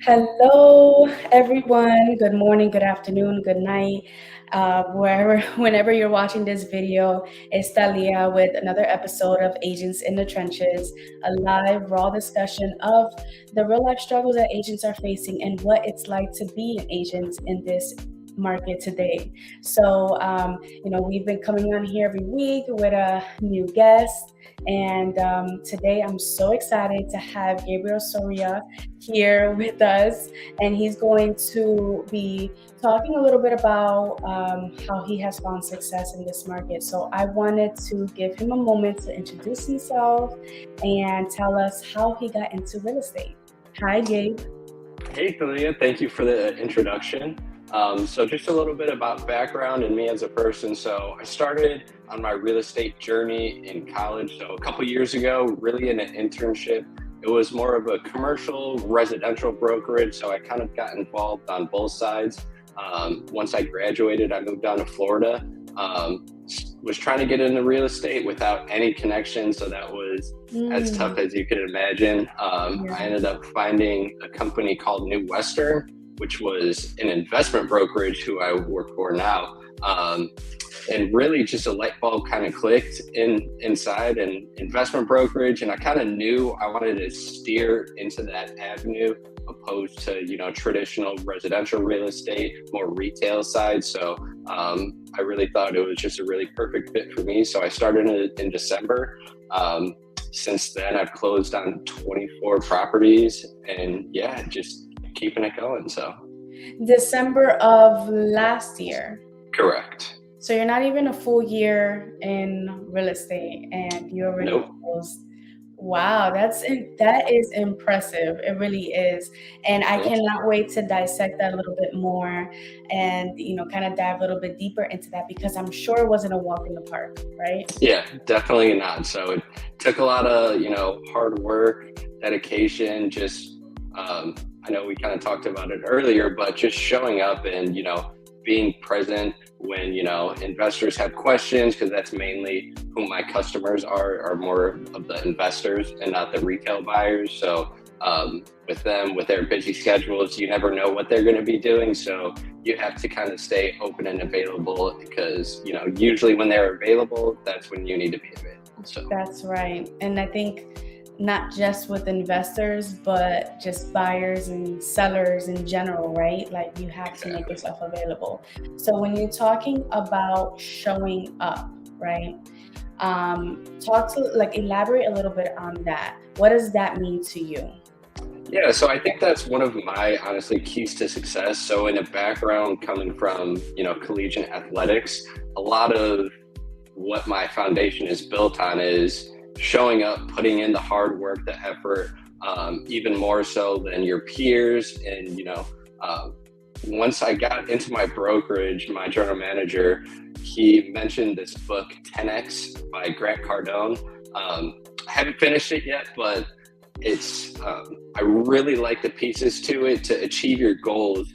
Hello, everyone. Good morning, good afternoon, good night. Whenever you're watching this video, it's Talia with another episode of Agents in the Trenches, a live, raw discussion of the real life struggles that agents are facing and what it's like to be an agent in this market today. We've been coming on here every week with a new guest. And today I'm so excited to have Gabriel Soria here with us, and he's going to be talking a little bit about how he has found success in this market. So I wanted to give him a moment to introduce himself and tell us how he got into real estate. Hi, Gabe. Hey, Thalia, thank you for the introduction. So just a little bit about background and me as a person. So I started on my real estate journey in college. So a couple years ago, really in an internship. It was more of a commercial residential brokerage. So I kind of got involved on both sides. Once I graduated, I moved down to Florida. Was trying to get into real estate without any connection. So that was as tough as you could imagine. I ended up finding a company called New Western, which was an investment brokerage who I work for now. And really just a light bulb kind of clicked inside an investment brokerage. And I kind of knew I wanted to steer into that avenue opposed to, traditional residential real estate, more retail side. So I really thought it was just a really perfect fit for me. So I started in December. Since then, I've closed on 24 properties and just keeping it going. So December of last year. Correct. So you're not even a full year in real estate and you already closed. Wow, that is impressive. It really is. And I cannot wait to dissect that a little bit more and, kind of dive a little bit deeper into that because I'm sure it wasn't a walk in the park, right? Yeah, definitely not. So it took a lot of, hard work, dedication, just, I know we kind of talked about it earlier, but just showing up and, being present when, investors have questions, because that's mainly who my customers are more of the investors and not the retail buyers. So with them, with their busy schedules, you never know what they're going to be doing. So you have to kind of stay open and available because, usually when they're available, that's when you need to be available. So that's right. And I think not just with investors, but just buyers and sellers in general, right? Like you have to make yourself available. So when you're talking about showing up, right? Elaborate a little bit on that. What does that mean to you? Yeah, so I think that's one of my, honestly, keys to success. So in a background coming from, collegiate athletics, a lot of what my foundation is built on is showing up, putting in the hard work, the effort, even more so than your peers. And, once I got into my brokerage, my general manager, he mentioned this book, 10X by Grant Cardone. I haven't finished it yet, but it's, I really like the pieces to it. To achieve your goals,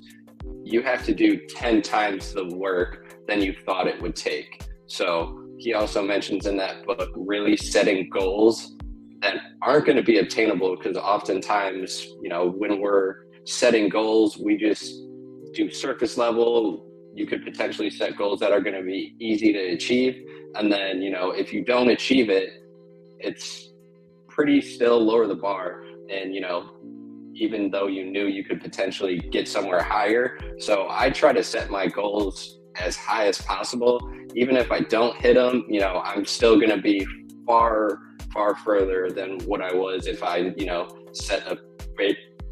you have to do 10 times the work than you thought it would take. So he also mentions in that book, really setting goals that aren't going to be obtainable, because oftentimes, when we're setting goals, we just do surface level. You could potentially set goals that are going to be easy to achieve. And then, if you don't achieve it, it's pretty still lower the bar. And, even though you knew you could potentially get somewhere higher. So I try to set my goals as high as possible. Even if I don't hit them, I'm still going to be far, far further than what I was if I, set a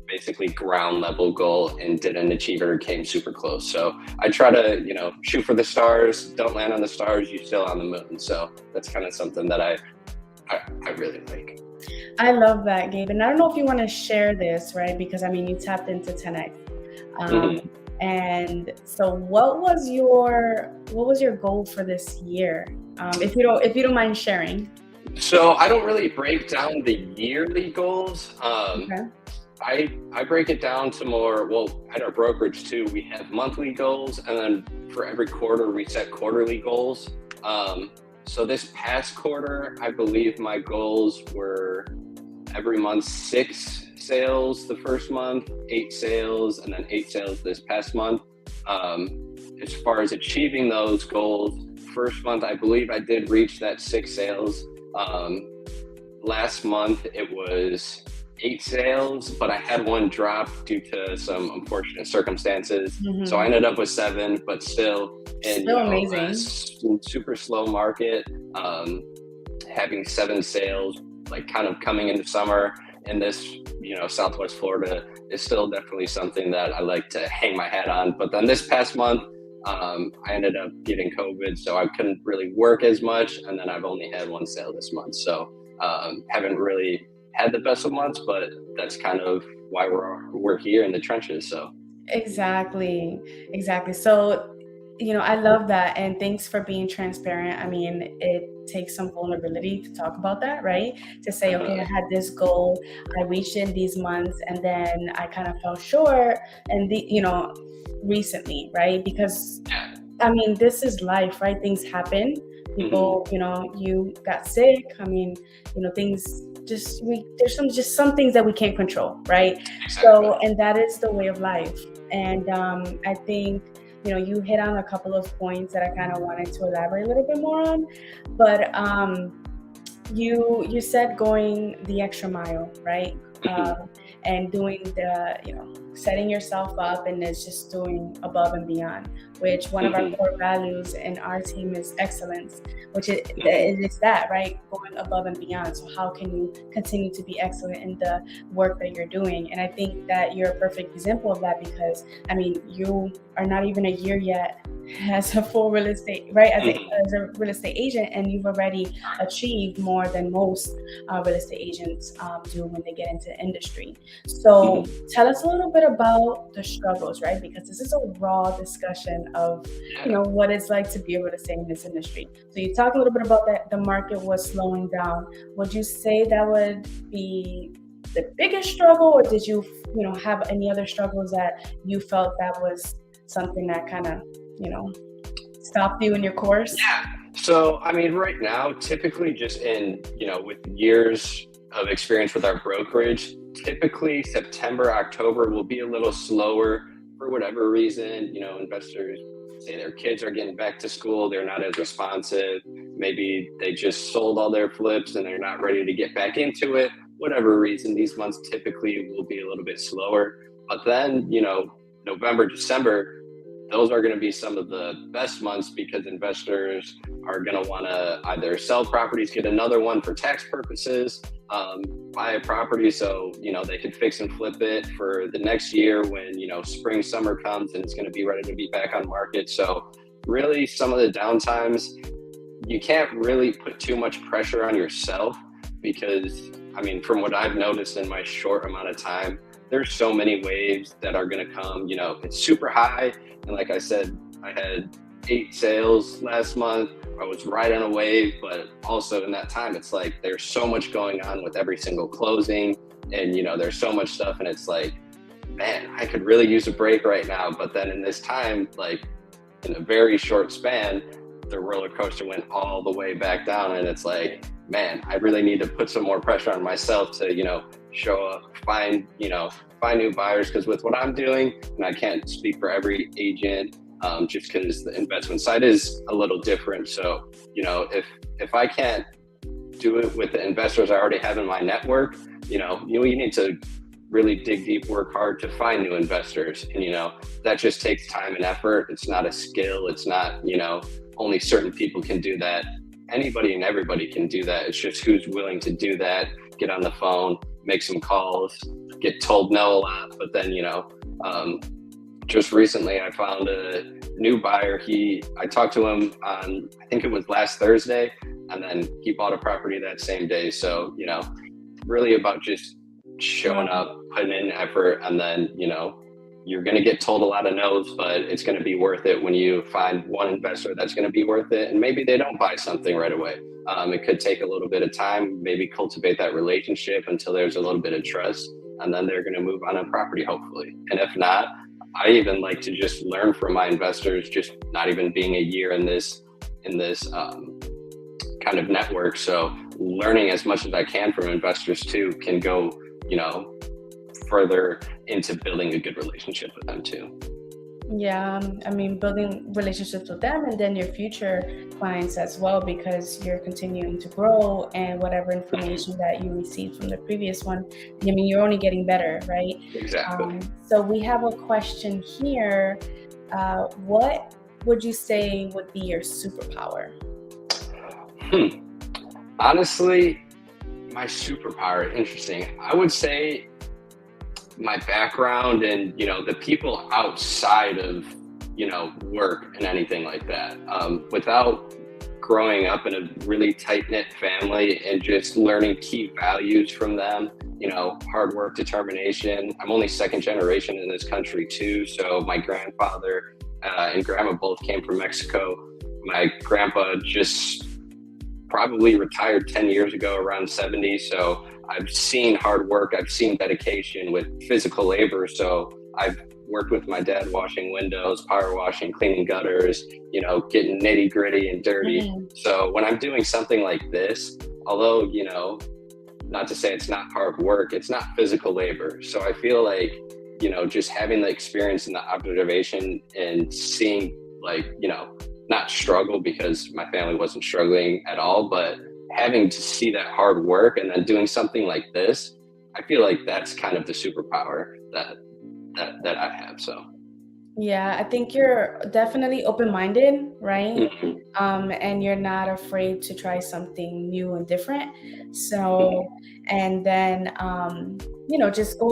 basically ground level goal and didn't achieve it or came super close. So I try to, shoot for the stars. Don't land on the stars, you're still on the moon. So that's kind of something that I really like. I love that, Gabe. And I don't know if you want to share this, right? Because you tapped into 10X. And so what was your goal for this year? If you don't mind sharing. So I don't really break down the yearly goals. Okay. I break it down to more, at our brokerage too, we have monthly goals, and then for every quarter we set quarterly goals. So this past quarter, I believe my goals were every month, 6 sales the first month, 8 sales, and then 8 sales this past month. As far as achieving those goals, first month, I believe I did reach that 6 sales. Last month it was 8 sales, but I had one drop due to some unfortunate circumstances. So I ended up with 7, but still in amazing. A super slow market, having 7 sales, like kind of coming into summer in this, Southwest Florida is still definitely something that I like to hang my hat on. But then this past month, I ended up getting COVID, so I couldn't really work as much. And then I've only had 1 sale this month. So haven't really had the best of months, but that's kind of why we're here in the trenches. So Exactly. So, I love that. And thanks for being transparent. I mean, it takes some vulnerability to talk about that, right? To say, okay, I had this goal, I reached it in these months, and then I kind of fell short. And recently, right? Because I mean, this is life, right? Things happen. People, you got sick. I mean, things there's some things that we can't control, right? So, and that is the way of life. And I think, you hit on a couple of points that I kind of wanted to elaborate a little bit more on. But you said going the extra mile, right? And doing setting yourself up, and it's just doing above and beyond, which one of our core values in our team is excellence, which is that, right? Going above and beyond. So how can you continue to be excellent in the work that you're doing? And I think that you're a perfect example of that, because I mean, you are not even a year yet as a full real estate, right? As a real estate agent, and you've already achieved more than most real estate agents do when they get into the industry. So tell us a little bit about the struggles, right? Because this is a raw discussion of, what it's like to be a real estate in this industry. So you talk a little bit about that the market was slowing down. Would you say that would be the biggest struggle, or did you, have any other struggles that you felt that was something that kind of, stopped you in your course? Yeah. So, I mean, right now, typically just in, with years of experience with our brokerage, typically September, October will be a little slower for whatever reason. Investors say their kids are getting back to school, they're not as responsive. Maybe they just sold all their flips and they're not ready to get back into it. Whatever reason, these months typically will be a little bit slower. But then, November, December, those are going to be some of the best months, because investors are going to want to either sell properties, get another one for tax purposes, buy a property so, they can fix and flip it for the next year when, spring, summer comes and it's going to be ready to be back on market. So really some of the downtimes, you can't really put too much pressure on yourself, because, I mean, from what I've noticed in my short amount of time, there's so many waves that are going to come. It's super high. And like I said, I had 8 sales last month. I was right on a wave, but also in that time, it's like there's so much going on with every single closing, and there's so much stuff, and it's like, man, I could really use a break right now. But then in this time, like in a very short span, the roller coaster went all the way back down, and it's like, man, I really need to put some more pressure on myself to, show up, find new buyers. Because with what I'm doing, and I can't speak for every agent, just because the investment side is a little different. So, if I can't do it with the investors I already have in my network, you need to really dig deep, work hard to find new investors. And, that just takes time and effort. It's not a skill. It's not, only certain people can do that. Anybody and everybody can do that. It's just who's willing to do that, get on the phone, make some calls, get told no a lot. But then, just recently I found a new buyer. I talked to him on, I think it was last Thursday, and then he bought a property that same day. So, really about just showing up, putting in effort, and then, you're going to get told a lot of no's, but it's going to be worth it when you find one investor that's going to be worth it. And maybe they don't buy something right away. It could take a little bit of time, maybe cultivate that relationship until there's a little bit of trust, and then they're going to move on a property, hopefully. And if not, I even like to just learn from my investors, just not even being a year in this kind of network. So learning as much as I can from investors too can go, you know, further into building a good relationship with them too. Yeah, I mean, building relationships with them and then your future clients as well, because you're continuing to grow and whatever Mhm. information that you received from the previous one, I mean, you're only getting better, right? Exactly. So we have a question here. What would you say would be your superpower? Hmm. Honestly, my superpower, interesting. I would say my background and, you know, the people outside of, you know, work and anything like that. Without growing up in a really tight knit family and just learning key values from them, you know, hard work, determination. I'm only second generation in this country too. So my grandfather and grandma both came from Mexico. My grandpa just probably retired 10 years ago, around 70. So I've seen hard work, I've seen dedication with physical labor. So I've worked with my dad washing windows, power washing, cleaning gutters, you know, getting nitty gritty and dirty. Mm, So when I'm doing something like this, although, you know, not to say it's not hard work, it's not physical labor. So I feel like, you know, just having the experience and the observation and seeing, like, you know, not struggle because my family wasn't struggling at all, but having to see that hard work and then doing something like this, I feel like that's kind of the superpower that I have. So yeah, I think you're definitely open-minded, right? mhm, And you're not afraid to try something new and different. So, mhm, and then, just go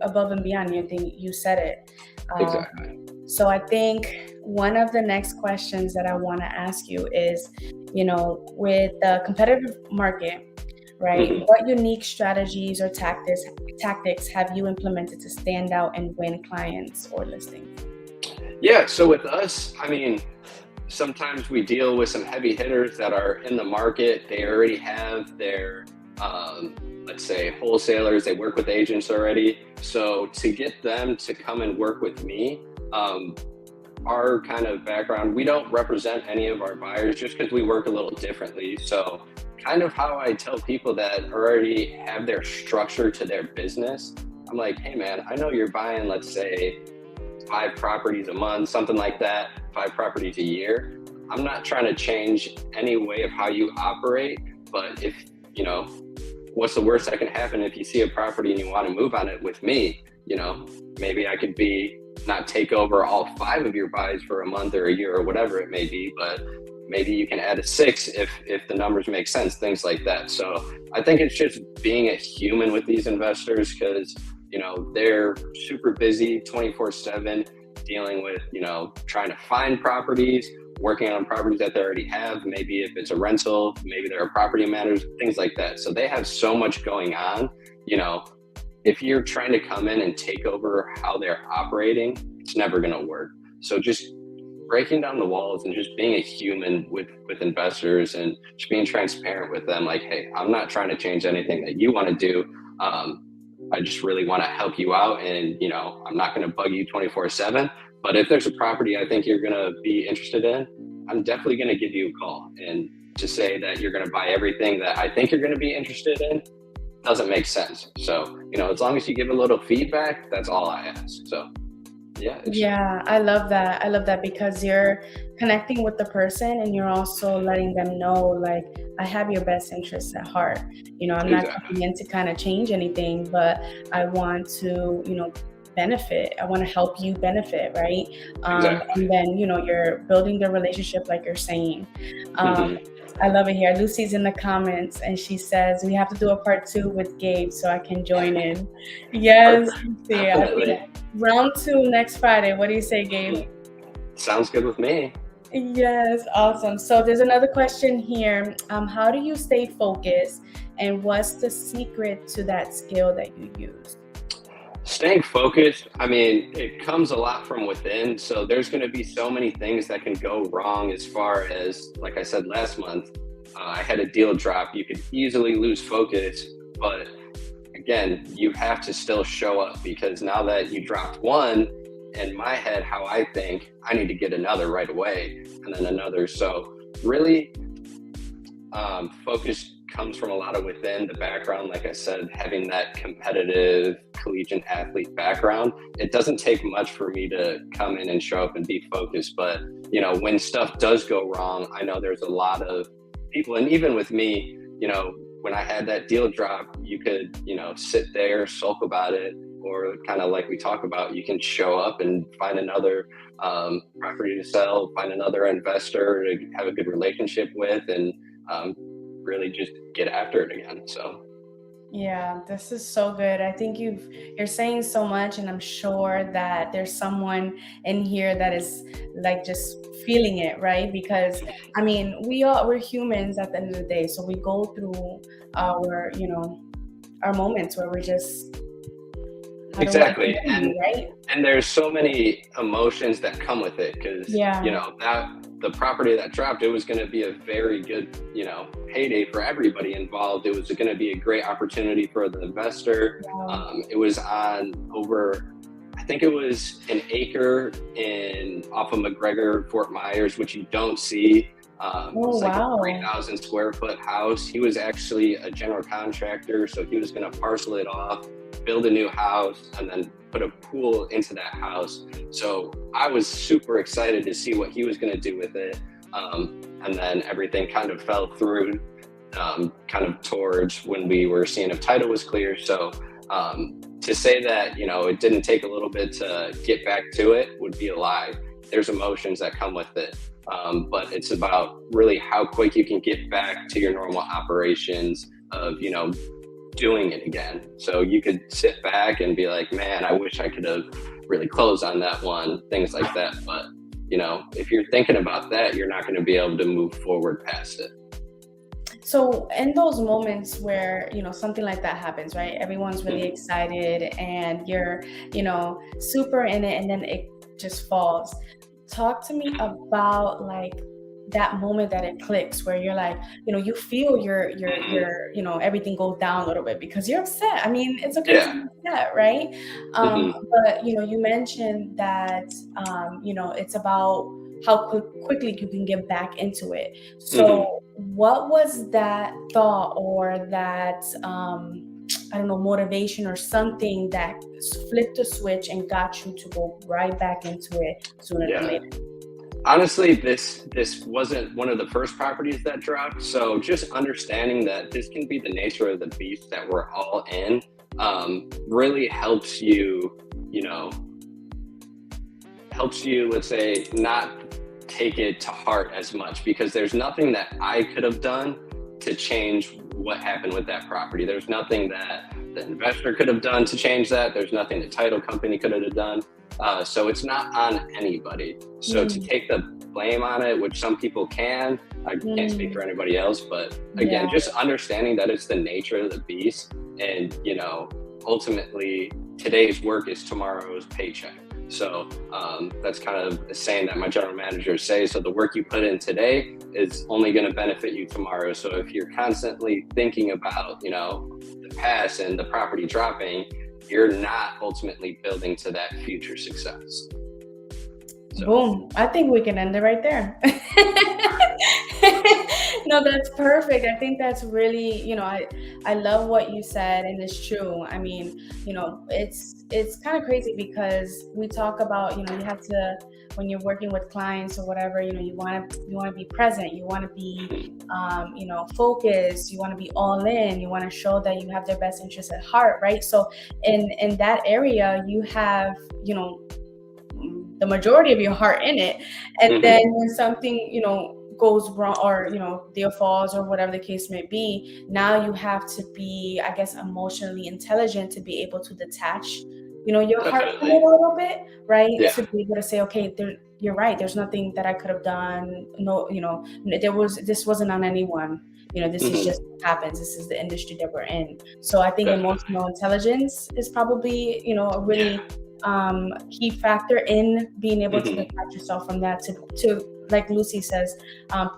above and beyond. You think you said it. Um, exactly. so I think one of the next questions that I want to ask you is, with the competitive market, right? Mhm. What unique strategies or tactics have you implemented to stand out and win clients or listings? Yeah. So with us, I mean, sometimes we deal with some heavy hitters that are in the market. They already have their, um, let's say, wholesalers. They work with agents already. So to get them to come and work with me, um, our kind of background, we don't represent any of our buyers just because we work a little differently. So kind of how I tell people that already have their structure to their business, I'm like, hey man, I know you're buying, let's say, 5 properties a month, something like that, 5 properties a year. I'm not trying to change any way of how you operate, but if, you know, what's the worst that can happen if you see a property and you want to move on it with me, you know, maybe I could be not take over all 5 of your buys for a month or a year or whatever it may be, but maybe you can add a six if the numbers make sense, things like that. So I think it's just being a human with these investors because, you know, they're super busy 24/7 dealing with, you know, trying to find properties, working on properties that they already have. Maybe if it's a rental, maybe there are property managers, things like that. So they have so much going on, you know, if you're trying to come in and take over how they're operating, it's never going to work. So just breaking down the walls and just being a human with investors and just being transparent with them, like, hey, I'm not trying to change anything that you want to do. um, I just really want to help you out, and, you know, I'm not going to bug you 24/7, but if there's a property I think you're going to be interested in, I'm definitely going to give you a call. And to say that you're going to buy everything that I think you're going to be interested in doesn't make sense. So, you know, as long as you give a little feedback, that's all I ask. So yeah, it's Yeah, I love that. I love that because you're connecting with the person and you're also letting them know, like, I have your best interests at heart. I'm not exactly, coming in to kind of change anything, but I want to, benefit. I want to help you benefit, right? exactly. And then, you're building the relationship like you're saying. Um, Hmm. I love it here. Lucy's in the comments and she says, we have to do a part two with Gabe so I can join in. Yes, Perfect. Lucy. I think Definitely. round two next Friday. What do you say, Gabe? Mhm. Sounds good with me. Yes, awesome. So there's another question here. How do you stay focused, and what's the secret to that skill that you use? Staying focused, I mean, it comes a lot from within. So there's going to be so many things that can go wrong as far as, like I said last month, I had a deal drop. You could easily lose focus, but again, you have to still show up because now that you dropped one, in my head, how I think, I need to get another right away and then another. So really, focus comes from a lot of within the background. Like I said, having that competitive collegiate athlete background, it doesn't take much for me to come in and show up and be focused. But, you know, when stuff does go wrong, I know there's a lot of people, and even with me, you know, when I had that deal drop, you could, you know, sit there, sulk about it, or kind of like we talk about, you can show up and find another property to sell, find another investor to have a good relationship with, and really just get after it again. So Yeah, this is so good. I think you're saying so much, and I'm sure that there's someone in here that is like just feeling it, right? Because I mean, we're humans at the end of the day, so we go through our, you know, our moments where we're just, how do I exactly, continue, right? and there's so many emotions that come with it, because you Yeah. know that the property that dropped, it was going to be a very good, you know, payday for everybody involved. It was going to be a great opportunity for the investor. Wow. It was on over, I think it was an acre in off of McGregor, Fort Myers, which you don't see. Oh, It's like a wow. 3,000 square foot house. He was actually a general contractor, so he was going to parcel it off, build a new house, and then put a pool into that house. So I was super excited to see what he was going to do with it. And then everything kind of fell through, kind of towards when we were seeing if title was clear. So to say that, you know, it didn't take a little bit to get back to it would be a lie. There's emotions that come with it. But it's about really how quick you can get back to your normal operations of, you know, doing it again. So you could sit back and be like, man, I wish I could have really closed on that one, things like that. But, you know, if you're thinking about that, you're not going to be able to move forward past it. So in those moments where, you know, something like that happens, right? Everyone's really excited and you're, you know, super in it, and then it just falls. Talk to me about like that moment that it clicks where you're like, you know, you feel Mhm. you know, everything goes down a little bit because you're upset. I mean, it's okay to Yeah. be upset, right? Hmm. But you know, you mentioned that you know, it's about how quickly you can get back into it. Hmm. So what was that thought or that I don't know, motivation or something that flipped the switch and got you to go right back into it sooner than Yeah. later? Honestly, this wasn't one of the first properties that dropped. So just understanding that this can be the nature of the beast that we're all in, really helps you, you know, helps you, let's say, not take it to heart as much, because there's nothing that I could have done to change what happened with that property. There's nothing that the investor could have done to change that. There's nothing the title company could have done. So it's not on anybody. So to Mm, take the blame on it, which some people can, I can't speak mm, for anybody else, but yeah. again, just understanding that it's the nature of the beast, and you know, ultimately, today's work is tomorrow's paycheck. So that's kind of a saying that my general managers say. So the work you put in today is only going to benefit you tomorrow. So if you're constantly thinking about, you know, the past and the property dropping, you're not ultimately building to that future success. So Boom. I think we can end it right there. No, that's perfect. I think that's really, you know, I love what you said, and it's true. I mean, you know, it's kind of crazy because we talk about, you know, you have to, when you're working with clients or whatever, you know, you want to be present, you want to be mhm, you know, focused, you want to be all in, you want to show that you have their best interests at heart, right? So in that area, you have, you know, the majority of your heart in it. And then mhm, when something, you know, goes wrong, or you know, deal falls or whatever the case may be, now you have to be, I guess, emotionally intelligent to be able to detach, you know, your heart from it definitely. a little bit, right? Yeah. To be able to say, okay, you're right, there's nothing that I could have done. No, you know, this wasn't on anyone. You know, this is Hmm. just what happens. This is the industry that we're in. So I think Definitely. emotional intelligence is probably, you know, a Yeah. really key factor in being able to Hmm. detach yourself from that, to like Lucy says,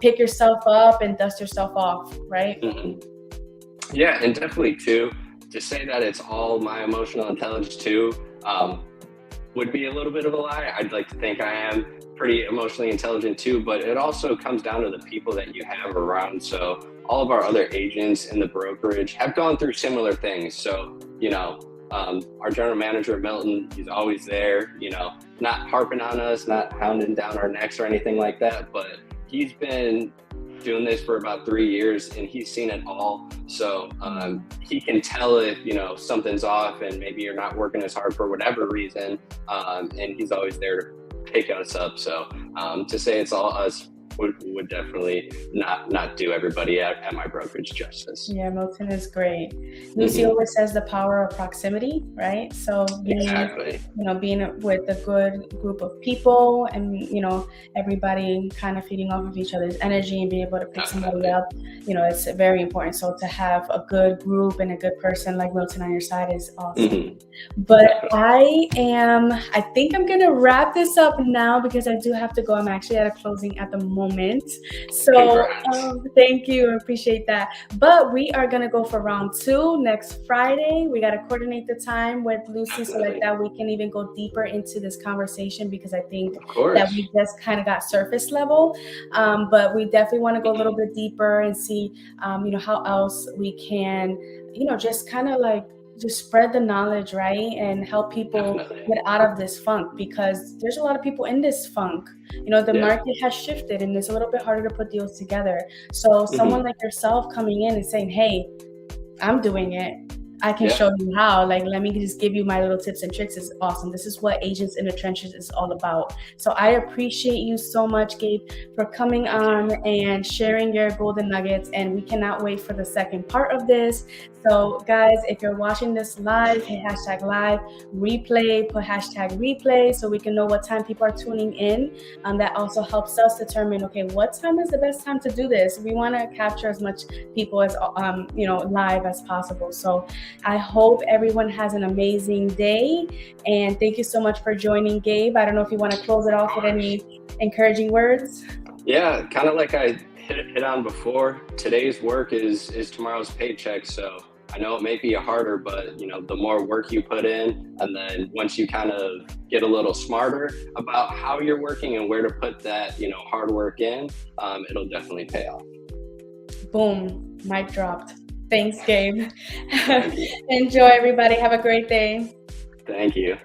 pick yourself up and dust yourself off, right? Hmm. Yeah, and definitely too, to say that it's all my emotional intelligence too. Um, would be a little bit of a lie. I'd like to think I am pretty emotionally intelligent too, but it also comes down to the people that you have around. So all of our other agents in the brokerage have gone through similar things. So, our general manager, Milton, he's always there, not harping on us, not hounding down our necks or anything like that, but he's been doing this for about 3 years and he's seen it all. So he can tell if, something's off and maybe you're not working as hard for whatever reason. And he's always there to pick us up. So to say it's all us would definitely not do everybody at my brokerage justice. Yeah, Milton is great. Lucy always says the power of proximity, right? So Exactly. being with a good group of people and, everybody kind of feeding off of each other's energy and being able to pick somebody up, it's very important. So to have a good group and a good person like Milton on your side is awesome. But I think I'm going to wrap this up now because I do have to go. I'm actually at a closing at the moment. So thank you. I appreciate that. But we are going to go for round 2 next Friday. We got to coordinate the time with Lucy so like that we can even go deeper into this conversation because I think that we just kind of got surface level. But we definitely want to go a little bit deeper and see, how else we can, just kind of like just spread the knowledge, right? And help people get out of this funk because there's a lot of people in this funk. The market has shifted and it's a little bit harder to put deals together. So someone like yourself coming in and saying, hey, I'm doing it. I can show you how. Like, let me just give you my little tips and tricks. Is awesome. This is what Agents in the Trenches is all about. So I appreciate you so much, Gabe, for coming on and sharing your golden nuggets. And we cannot wait for the second part of this. So guys, if you're watching this live, hit #live, replay, put #replay so we can know what time people are tuning in. That also helps us determine, okay, what time is the best time to do this? We want to capture as much people as, live as possible. So I hope everyone has an amazing day. And thank you so much for joining, Gabe. I don't know if you want to close it off with any encouraging words. Yeah, kind of like I hit on before, today's work is tomorrow's paycheck. So I know it may be harder, but the more work you put in, and then once you kind of get a little smarter about how you're working and where to put that, hard work in, it'll definitely pay off. Boom, mic dropped. Thanks, Gabe. Enjoy, everybody. Have a great day. Thank you.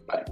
Bye.